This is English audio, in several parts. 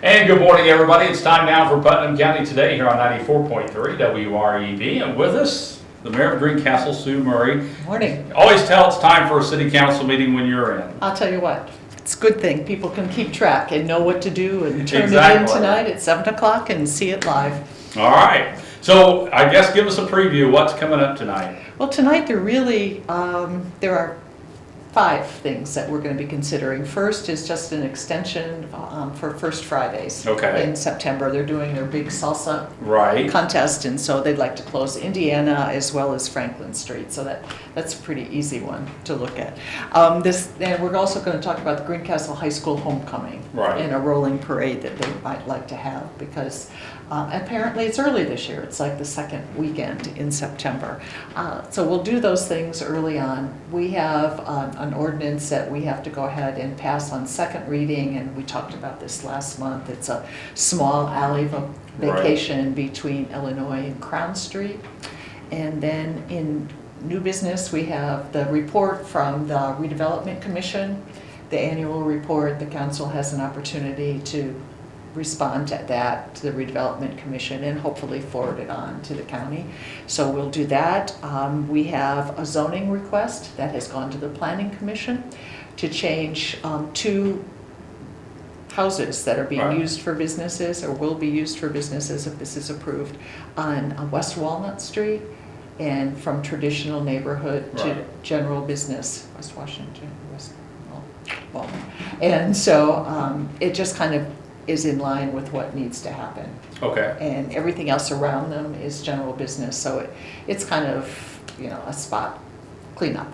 And good morning, everybody. It's time now for Putnam County Today here on 94.3 WREB. And with us, the Mayor of Greencastle, Sue Murray. Morning. Always tell it's time for a city council meeting when you're in. I'll tell you what, it's a good thing. People can keep track and know what to do and turn it in Exactly. tonight at 7 o'clock and see it live. All right. So I guess give us a preview of what's coming up tonight. Well, tonight there are 5 things that we're going to be considering. First is just an extension for First Fridays in September. They're doing their big salsa contest, and so they'd like to close Indiana as well as Franklin Street. So that's a pretty easy one to look at. And we're also going to talk about the Greencastle High School homecoming and a rolling parade that they might like to have because apparently it's early this year. It's like the second weekend in September. So we'll do those things early on. We have an ordinance that we have to go ahead and pass on second reading, and we talked about this last month. It's a small alley vacation between Illinois and Crown Street. And then in new business, we have the report from the Redevelopment Commission, the annual report. The council has an opportunity to respond to that, to the Redevelopment Commission, and hopefully forward it on to the county. So we'll do that. We have a zoning request that has gone to the Planning Commission to change 2 houses that are being used for businesses or will be used for businesses if this is approved on West Walnut Street and from traditional neighborhood to general business, West Washington, West Walnut. And so it just kind of is in line with what needs to happen. Okay. And everything else around them is general business, so it's kind of, a spot cleanup.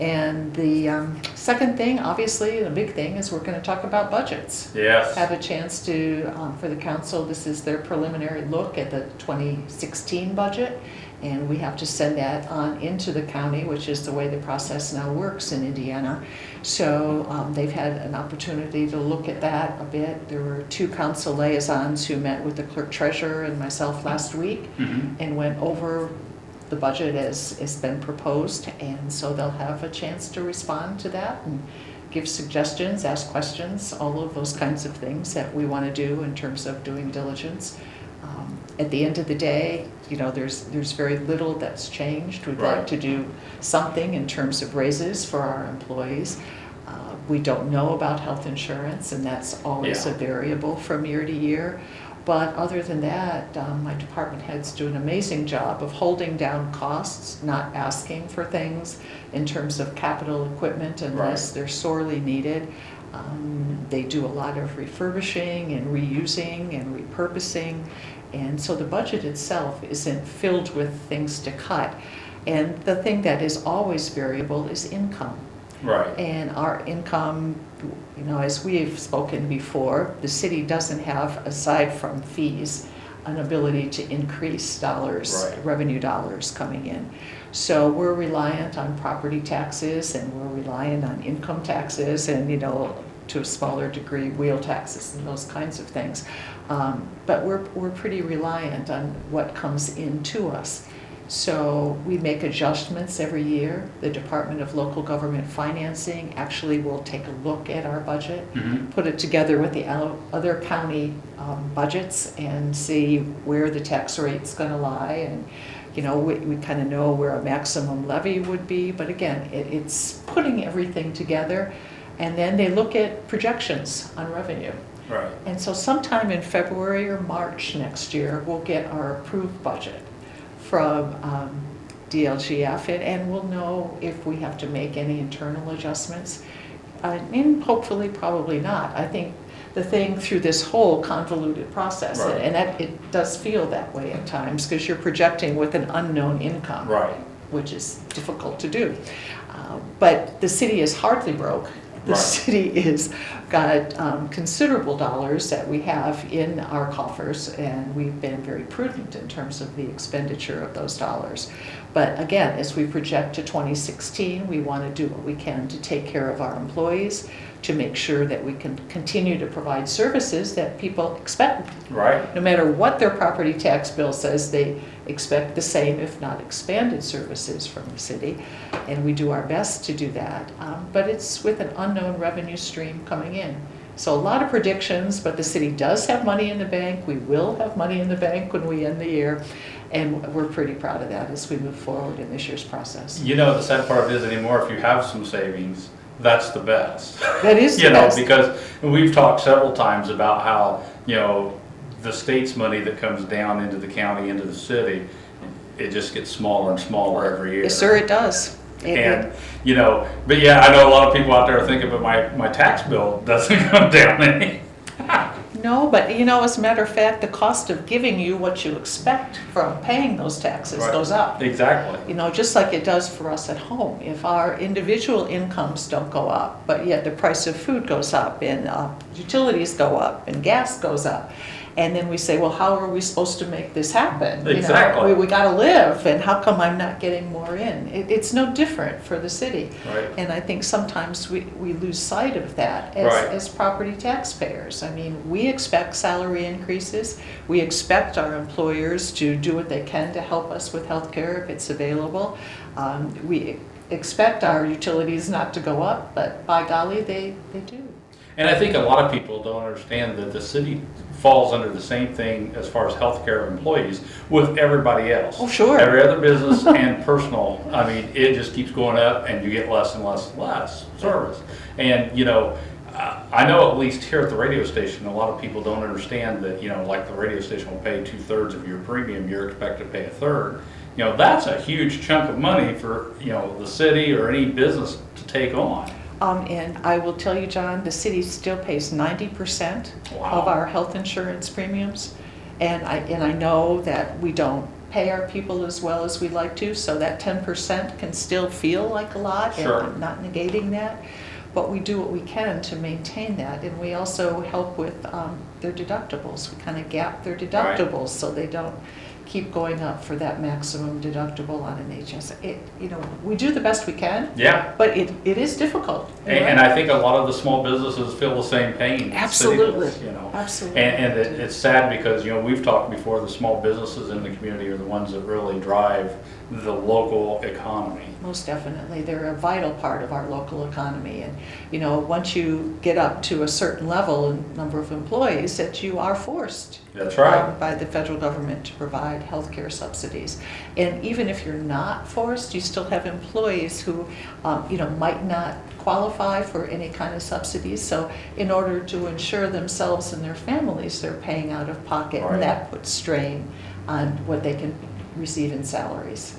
And the second thing, obviously, the big thing is we're going to talk about budgets. Yes. Have a chance to, for the council, this is their preliminary look at the 2016 budget, and we have to send that on into the county, which is the way the process now works in Indiana. So they've had an opportunity to look at that a bit. There were 2 council liaisons who met with the clerk treasurer and myself last week and went over the budget as it's been proposed, and so they'll have a chance to respond to that and give suggestions, ask questions, all of those kinds of things that we want to do in terms of doing diligence. At the end of the day, there's very little that's changed. We'd like to do something in terms of raises for our employees. We don't know about health insurance, and that's always a variable from year to year. But other than that, my department heads do an amazing job of holding down costs, not asking for things in terms of capital equipment unless they're sorely needed. They do a lot of refurbishing and reusing and repurposing. And so the budget itself isn't filled with things to cut. And the thing that is always variable is income. And our income, as we've spoken before, the city doesn't have, aside from fees, an ability to increase revenue dollars coming in. So we're reliant on property taxes, and we're reliant on income taxes, and to a smaller degree wheel taxes and those kinds of things. But we're pretty reliant on what comes into us. So we make adjustments every year. The Department of Local Government Financing actually will take a look at our budget, put it together with the other county budgets, and see where the tax rate's going to lie. And we kind of know where a maximum levy would be, but again, it's putting everything together, and then they look at projections on revenue. And so sometime in February or March next year, we'll get our approved budget from DLGF, and we'll know if we have to make any internal adjustments. And hopefully, probably not. I think the thing through this whole convoluted process, and that it does feel that way at times because you're projecting with an unknown income, which is difficult to do. But the city is hardly broke. The city is got considerable dollars that we have in our coffers, and we've been very prudent in terms of the expenditure of those dollars. But again, as we project to 2016, we want to do what we can to take care of our employees, to make sure that we can continue to provide services that people expect. No matter what their property tax bill says, they expect the same, if not expanded services from the city. And we do our best to do that. But it's with an unknown revenue stream coming in. So a lot of predictions, but the city does have money in the bank. We will have money in the bank when we end the year. And we're pretty proud of that as we move forward in this year's process. You know, the sad part is anymore, if you have some savings, that's the best. That is the best. Because we've talked several times about how, the state's money that comes down into the county, into the city, it just gets smaller and smaller every year. Yes, sir, it does. And, but yeah, I know a lot of people out there are thinking, but my tax bill doesn't come down any. No, but as a matter of fact, the cost of giving you what you expect from paying those taxes goes up. Exactly. Just like it does for us at home. If our individual incomes don't go up, but yet the price of food goes up and utilities go up and gas goes up, and then we say, well, how are we supposed to make this happen? Exactly. We got to live, and how come I'm not getting more in? It's no different for the city. Right. And I think sometimes we lose sight of that as property taxpayers. I mean, we expect salary increases. We expect our employers to do what they can to help us with health care if it's available. We expect our utilities not to go up, but by golly, they do. And I think a lot of people don't understand that the city falls under the same thing as far as healthcare employees with everybody else. Oh, sure. Every other business and personal. I mean, it just keeps going up and you get less and less and less service. And, I know at least here at the radio station, a lot of people don't understand that, like the radio station will pay 2/3 of your premium, you're expected to pay 1/3. That's a huge chunk of money for, the city or any business to take on. And I will tell you, John, the city still pays 90% of our health insurance premiums. And I know that we don't pay our people as well as we'd like to, so that 10% can still feel like a lot. Sure. And I'm not negating that. But we do what we can to maintain that. And we also help with their deductibles. We kind of gap their deductibles so they don't keep going up for that maximum deductible on an HS. We do the best we can. Yeah. But it is difficult. And I think a lot of the small businesses feel the same pain. Absolutely. City does, Absolutely. And it's sad because, we've talked before, the small businesses in the community are the ones that really drive the local economy. Most definitely. They're a vital part of our local economy. And, once you get up to a certain level and number of employees, that you are forced. That's right. By the federal government to provide health care subsidies. And even if you're not forced, you still have employees who, might not qualify for any kind of subsidies. So in order to insure themselves and their families, they're paying out of pocket. Right. And that puts strain on what they can receive in salaries.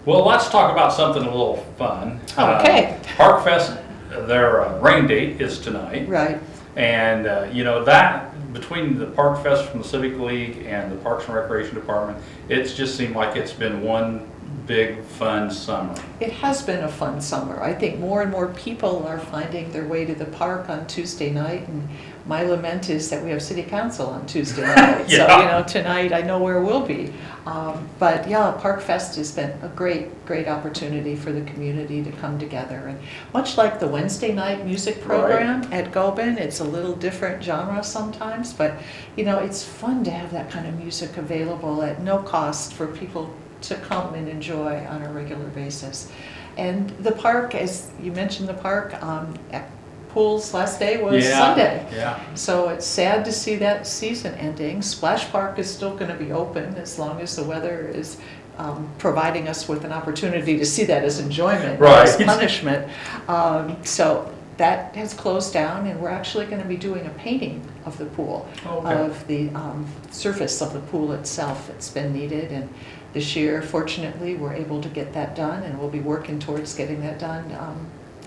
Well, let's talk about something a little fun. Okay. Park Fest, their rain date is tonight. Right. And, that between the Park Fest from the Civic League and the Parks and Recreation Department, it's just seemed like it's been one big fun summer. It has been a fun summer. I think more and more people are finding their way to the park on Tuesday night, and my lament is that we have city council on Tuesday night. Yeah. So, tonight I know where we'll be. But yeah, Park Fest has been a great opportunity for the community to come together. And much like the Wednesday night music program at Gobin, it's a little different genre sometimes, but it's fun to have that kind of music available at no cost for people to come and enjoy on a regular basis. And the park, as you mentioned, the park, Pool's last day was Sunday. Yeah. So it's sad to see that season ending. Splash Park is still going to be open as long as the weather is providing us with an opportunity to see that as enjoyment, not as punishment. So that has closed down, and we're actually going to be doing a painting of the pool, of the surface of the pool itself. It's been needed, and this year, fortunately, we're able to get that done, and we'll be working towards getting that done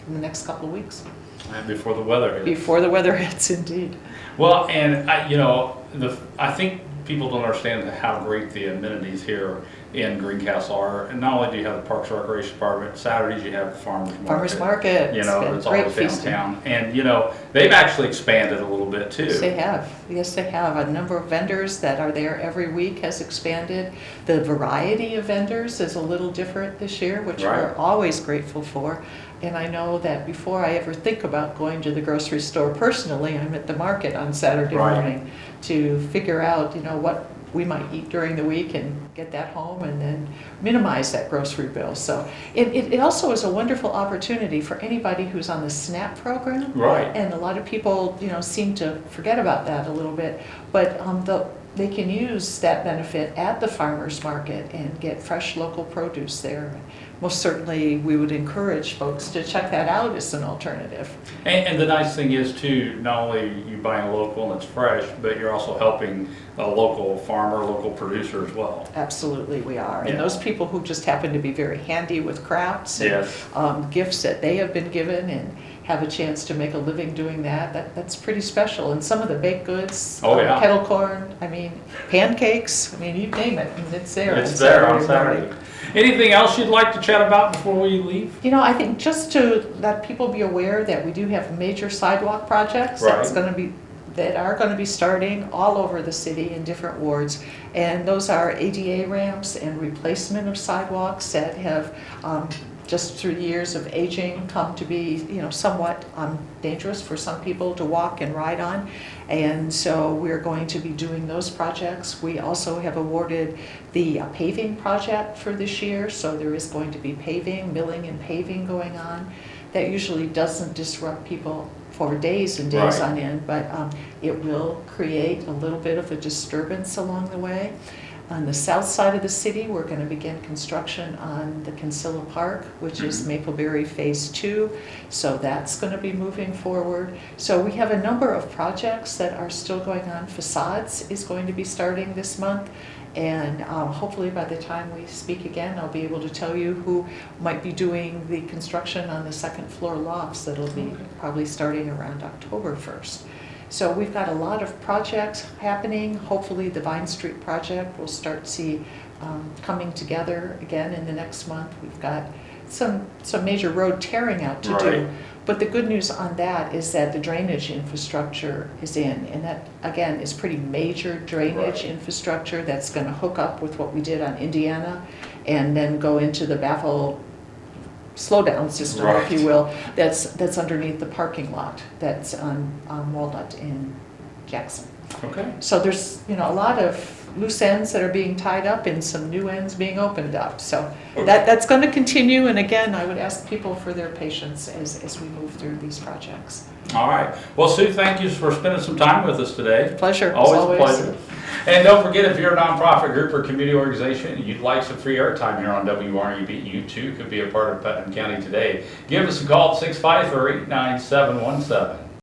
in the next couple of weeks. And before the weather hits. Before the weather hits, indeed. Well, and I think people don't understand how great the amenities here in Greencastle are. And not only do you have the Parks and Recreation Department, Saturdays you have the Farmers Market. Farmers Market. It's always downtown. And, they've actually expanded a little bit too. Yes, they have. Yes, they have. A number of vendors that are there every week has expanded. The variety of vendors is a little different this year, which we're always grateful for. And I know that before I ever think about going to the grocery store personally, I'm at the market on Saturday morning to figure out, we might eat during the week and get that home and then minimize that grocery bill. So it also is a wonderful opportunity for anybody who's on the SNAP program. Right. And a lot of people, seem to forget about that a little bit. But they can use that benefit at the farmer's market and get fresh local produce there. Most certainly, we would encourage folks to check that out as an alternative. And the nice thing is too, not only you buying a local and it's fresh, but you're also helping a local farmer, local producer as well. Absolutely, we are. Yeah. And those people who just happen to be very handy with crafts and Yes. Gifts that they have been given and have a chance to make a living doing that's pretty special. And some of the baked goods, Oh, yeah. kettle corn, pancakes, you name it, and it's there. It's there on Saturday. Anything else you'd like to chat about before we leave? I think just to let people be aware that we do have major sidewalk projects Right. that are going to be starting all over the city in different wards. And those are ADA ramps and replacement of sidewalks that have just through years of aging come to be, somewhat dangerous for some people to walk and ride on. And so we're going to be doing those projects. We also have awarded the paving project for this year. So there is going to be paving, milling and paving going on. That usually doesn't disrupt people for days and days Right. on end, but it will create a little bit of a disturbance along the way. On the south side of the city, we're going to begin construction on the Kinsella Park, which is Mapleberry Phase 2. So that's going to be moving forward. So we have a number of projects that are still going on. Facades is going to be starting this month. And hopefully by the time we speak again, I'll be able to tell you who might be doing the construction on the second floor lofts. That'll be probably starting around October 1st. So we've got a lot of projects happening. Hopefully the Vine Street project will start to see coming together again in the next month. We've got some major road tearing out to do. But the good news on that is that the drainage infrastructure is in. And that, again, is pretty major drainage infrastructure that's going to hook up with what we did on Indiana and then go into the baffle slowdown system, if you will, that's underneath the parking lot that's on Walnut in Jackson. Okay. So there's a lot of loose ends that are being tied up and some new ends being opened up. So that's going to continue. And again, I would ask people for their patience as we move through these projects. All right. Well, Sue, thank you for spending some time with us today. Pleasure. Always a pleasure. And don't forget, if you're a nonprofit group or community organization and you'd like some free airtime here on WREB, you too could be a part of Putnam County Today. Give us a call at 653-9717.